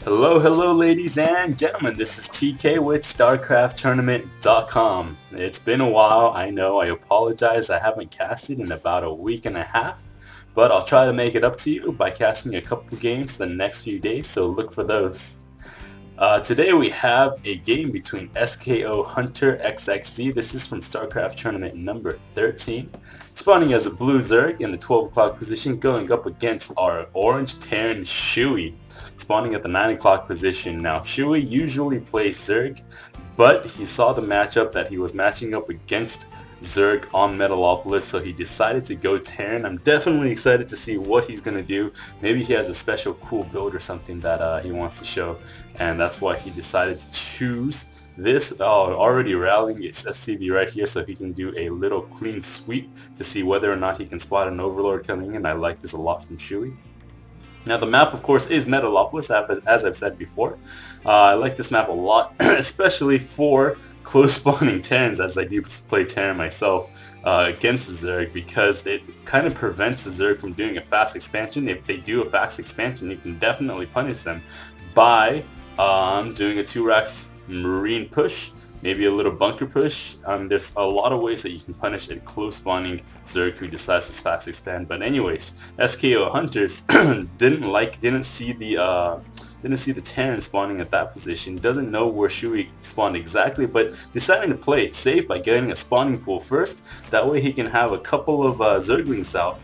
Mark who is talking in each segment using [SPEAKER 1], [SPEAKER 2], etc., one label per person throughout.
[SPEAKER 1] Hello ladies and gentlemen, this is TK with StarCraftTournament.com. It's been a while, I know, I apologize, I haven't casted in about a week and a half, but I'll try to make it up to you by casting a couple games the next few days, so look for those. Today we have a game between SkOHunteRxxZ. This is from StarCraft Tournament number 13. Spawning as a blue zerg in the 12 o'clock position, going up against our orange Terran Shoey. Spawning at the 9 o'clock position. Now Shoey usually plays zerg, but he saw the matchup that he was matching up against zerg on Metalopolis, so he decided to go Terran. I'm definitely excited to see what he's going to do. Maybe he has a special cool build or something that he wants to show, and that's why he decided to choose this. Already rallying its SCV right here so he can do a little clean sweep to see whether or not he can spot an overlord coming in. I like this a lot from Shoey. Now the map of course is Metalopolis, as I've said before. I like this map a lot, especially for close spawning Terrans, as I do play Terran myself against the Zerg, because it kind of prevents the Zerg from doing a fast expansion. If they do a fast expansion, you can definitely punish them by doing a 2-racks Marine push, maybe a little bunker push. There's a lot of ways that you can punish a close spawning Zerg who decides to fast expand. But anyways, SkOHunters didn't see the Terran spawning at that position, doesn't know where Shoey spawned exactly, but deciding to play it safe by getting a spawning pool first. That way he can have a couple of Zerglings out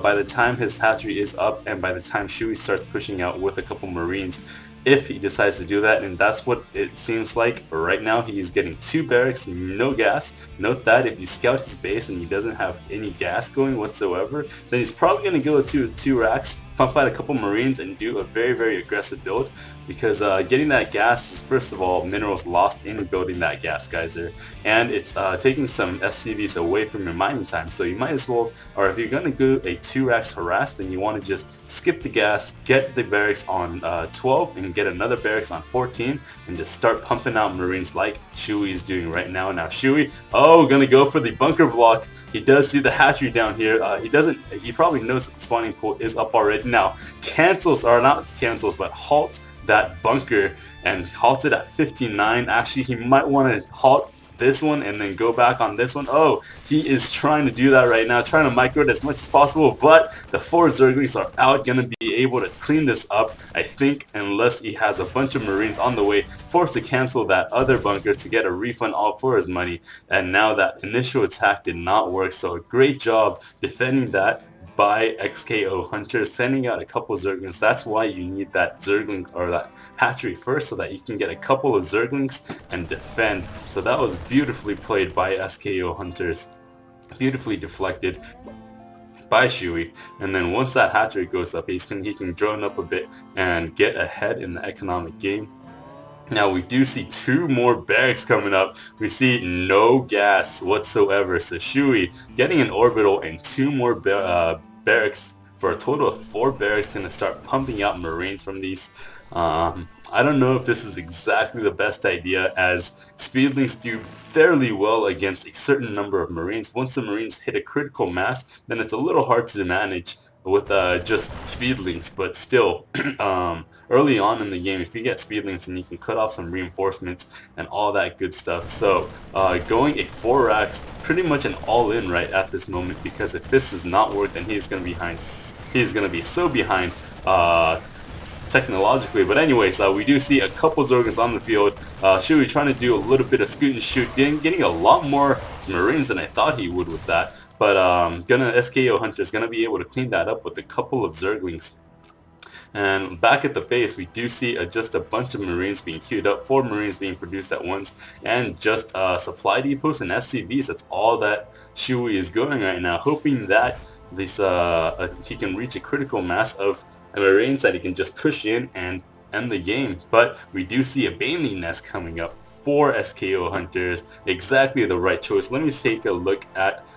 [SPEAKER 1] by the time his hatchery is up and by the time Shoey starts pushing out with a couple Marines, if he decides to do that. And that's what it seems like right now. He's getting 2 barracks, no gas. Note that if you scout his base and he doesn't have any gas going whatsoever, then he's probably going to go to 2 racks, pump out a couple Marines, and do a very aggressive build, because getting that gas is first of all minerals lost in building that gas geyser, and it's taking some SCVs away from your mining time. So you might as well, or if you're going to go a 2 racks harass, then you want to just skip the gas, get the barracks on 12 and get another barracks on 14, and just start pumping out Marines like Shoey is doing right now. Now Shoey, gonna go for the bunker block. He does see the hatchery down here. He probably knows that the spawning pool is up already. Now halt that bunker and halt it at 59. Actually, he might want to halt this one and then go back on this one. Oh, he is trying to do that right now, trying to micro it as much as possible, but the 4 Zerglings are out, gonna be able to clean this up, I think, unless he has a bunch of Marines on the way, forced to cancel that other bunker to get a refund all for his money. And now that initial attack did not work, so a great job defending that by SkOHunter, sending out a couple of Zerglings. That's why you need that Zergling or that hatchery first, so that you can get a couple of Zerglings and defend. So that was beautifully played by SkOHunters, beautifully deflected by Shoey. And then once that hatchery goes up, he can drone up a bit and get ahead in the economic game. Now we do see 2 more barracks coming up. We see no gas whatsoever. So Shoey getting an orbital and 2 more barracks for a total of 4 barracks, going to start pumping out Marines from these. I don't know if this is exactly the best idea, as Speedlings do fairly well against a certain number of Marines. Once the Marines hit a critical mass, then it's a little hard to manage with just Speedlings, but still, early on in the game, if you get Speedlings, then you can cut off some reinforcements and all that good stuff. So going a 4 racks, pretty much an all-in right at this moment, because if this does not work, then he's going to be so behind technologically. But anyways, we do see a couple Zerglings on the field. Shoey trying to do a little bit of scoot and shoot, getting a lot more Marines than I thought he would with that. But SkOHunter is gonna be able to clean that up with a couple of Zerglings. And back at the base, we do see just a bunch of Marines being queued up, 4 Marines being produced at once, and just supply depots and SCVs. That's all that Shoey is going right now, hoping that this he can reach a critical mass of Marines that he can just push in and end the game. But we do see a Baneling nest coming up for SkOHunters. Exactly the right choice. Let me take a look at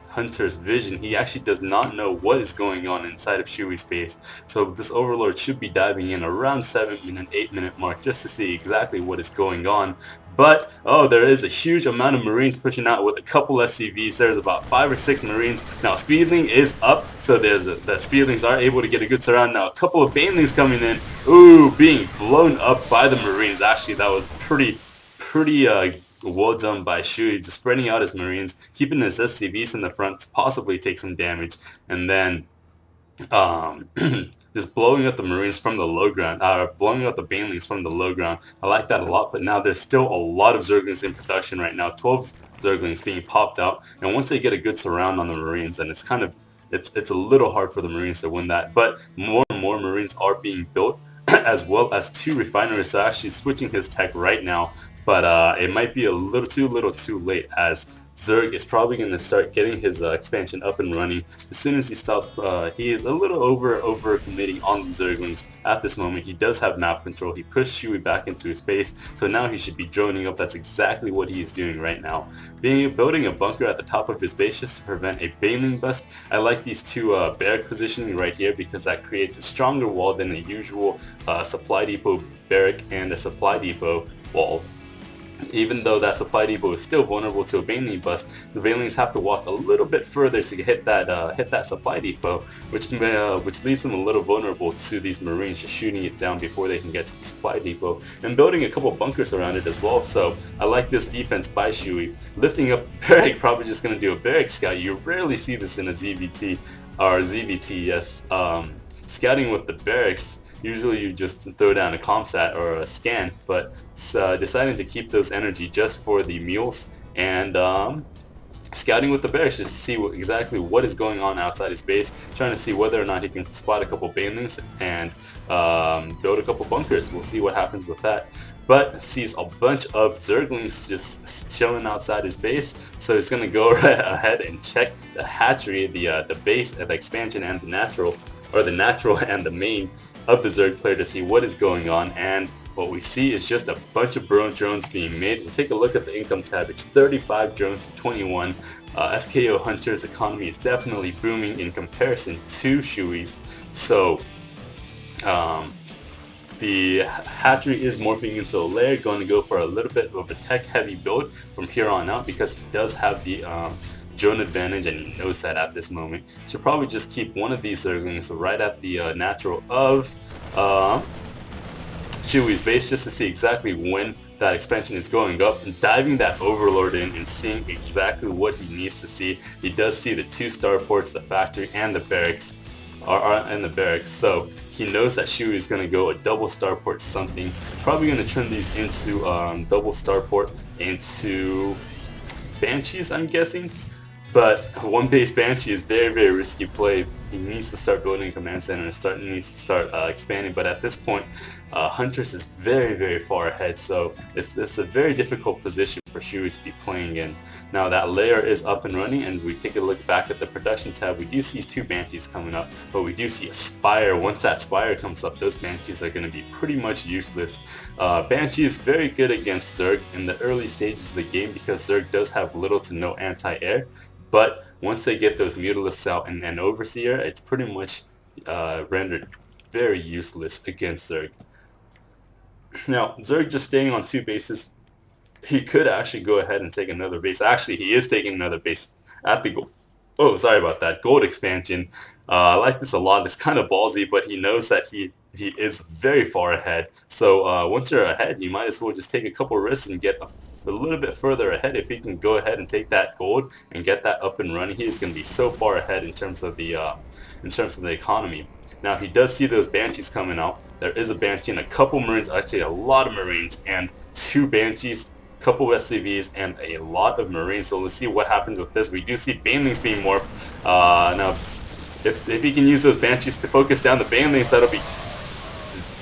[SPEAKER 1] Hunter's vision. He actually does not know what is going on inside of Shoey's base. So this Overlord should be diving in around 7-8 minute mark just to see exactly what is going on. But, oh, there is a huge amount of Marines pushing out with a couple SCVs. There's about 5 or 6 Marines. Now, Speedling is up, so the Speedlings are able to get a good surround. Now, a couple of Banelings coming in. Ooh, being blown up by the Marines. Actually, that was pretty well done by Shoey, just spreading out his Marines, keeping his SCVs in the front to possibly take some damage, and then just blowing up the Marines from the low ground, blowing up the Banelings from the low ground. I like that a lot, but now there's still a lot of Zerglings in production right now, 12 Zerglings being popped out, and once they get a good surround on the Marines, then it's kind of, it's a little hard for the Marines to win that, but more and more Marines are being built, as well as 2 refineries, so actually switching his tech right now, but it might be a little too late, as Zerg is probably going to start getting his expansion up and running. As soon as he stops, he is a little over committing on the Zerglings at this moment. He does have map control. He pushed Shoey back into his base, so now he should be joining up. That's exactly what he's doing right now. Building a bunker at the top of his base just to prevent a Baneling bust. I like these 2 barrack positioning right here because that creates a stronger wall than a usual supply depot barrack and a supply depot wall. Even though that supply depot is still vulnerable to a Baneling bust, the Banelings have to walk a little bit further to hit that supply depot, which leaves them a little vulnerable to these Marines just shooting it down before they can get to the supply depot, and building a couple bunkers around it as well. So I like this defense by Shoey. Lifting up barrack, probably just going to do a barrack scout. You rarely see this in a ZBT or ZBT, yes. Scouting with the barracks. Usually you just throw down a ComSat or a scan, but deciding to keep those energy just for the mules and scouting with the barracks just to see exactly what is going on outside his base, trying to see whether or not he can spot a couple Banelings and build a couple bunkers. We'll see what happens with that. But sees a bunch of Zerglings just chilling outside his base, so he's going to go right ahead and check the hatchery, the base, the expansion, and the natural and the main of the Zerg player to see what is going on, and what we see is just a bunch of drones being made. We'll take a look at the income tab. It's 35 drones to 21. SkOHunter's economy is definitely booming in comparison to Shoey's, so the hatchery is morphing into a lair, going to go for a little bit of a tech heavy build from here on out because he does have the drone advantage, and he knows that at this moment. Should probably just keep one of these Zerglings right at the natural of Shoey's base just to see exactly when that expansion is going up, and diving that Overlord in and seeing exactly what he needs to see. He does see the 2 starports, the factory, and the barracks are in the barracks, so he knows that Shoey is going to go a double starport something. Probably going to turn these into double starport into Banshees, I'm guessing. But one base Banshee is very risky play. He needs to start building a command center and needs to start expanding. But at this point, Hunters is very far ahead, so it's a very difficult position for Shoey to be playing in. Now that layer is up and running, and we take a look back at the production tab. We do see 2 Banshees coming up, but we do see a Spire. Once that Spire comes up, those Banshees are going to be pretty much useless. Banshee is very good against Zerg in the early stages of the game because Zerg does have little to no anti-air. But once they get those Mutalisks out and Overseer, it's pretty much rendered very useless against Zerg. Now, Zerg just staying on 2 bases, he could actually go ahead and take another base. Actually, he is taking another base at the gold. Oh, sorry about that. Gold expansion. I like this a lot. It's kind of ballsy, but he knows that he is very far ahead. So once you're ahead, you might as well just take a couple risks and get a little bit further ahead. If he can go ahead and take that gold and get that up and running, he is going to be so far ahead in terms of the economy. Now he does see those Banshees coming out. There is a Banshee and a couple Marines, actually a lot of Marines, and 2 Banshees, couple SCVs, and a lot of Marines. So let's see what happens with this. We do see Banelings being morphed. Now if he can use those Banshees to focus down the Banelings, that'll be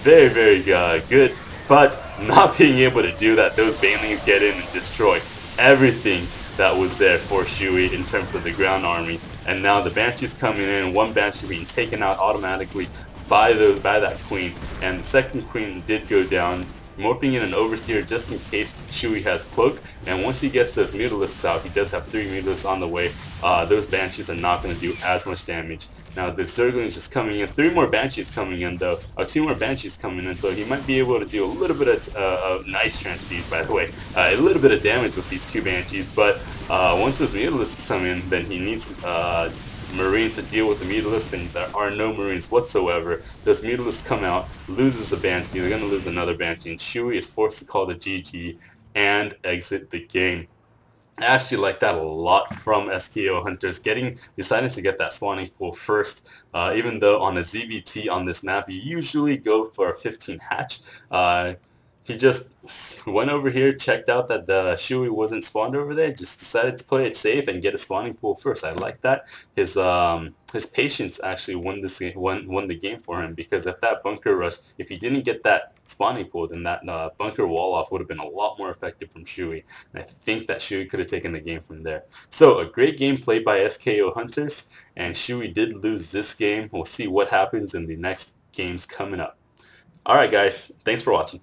[SPEAKER 1] very good. But not being able to do that, those Banelings get in and destroy everything that was there for Shoey in terms of the ground army. And now the Banshee's coming in, 1 Banshee being taken out automatically by that Queen, and the second Queen did go down, morphing in an Overseer just in case Shoey has Cloak. And once he gets those Mutalisks out, he does have 3 Mutalisks on the way, those Banshees are not going to do as much damage. Now the Zergling is just coming in. 3 more Banshees coming in though. 2 more Banshees coming in, so he might be able to do a little bit of nice transfuse, by the way. A little bit of damage with these 2 Banshees, but once those Metalisks come in, then he needs Marines to deal with the Mutalisks, and there are no Marines whatsoever. Those Mutalisks come out, loses a Banshee, they're going to lose another Banshee, and Shoey is forced to call the GG and exit the game. I actually like that a lot from SkOHunters, deciding to get that spawning pool first, even though on a ZVT on this map you usually go for a 15 hatch. He just went over here, checked out that the Shoey wasn't spawned over there, just decided to play it safe and get a spawning pool first. I like that. His patience actually won the game for him, because if that bunker rush, if he didn't get that spawning pool, then that bunker wall off would have been a lot more effective from Shoey. And I think that Shoey could have taken the game from there. So a great game played by SkOHunters, and Shoey did lose this game. We'll see what happens in the next games coming up. Alright guys, thanks for watching.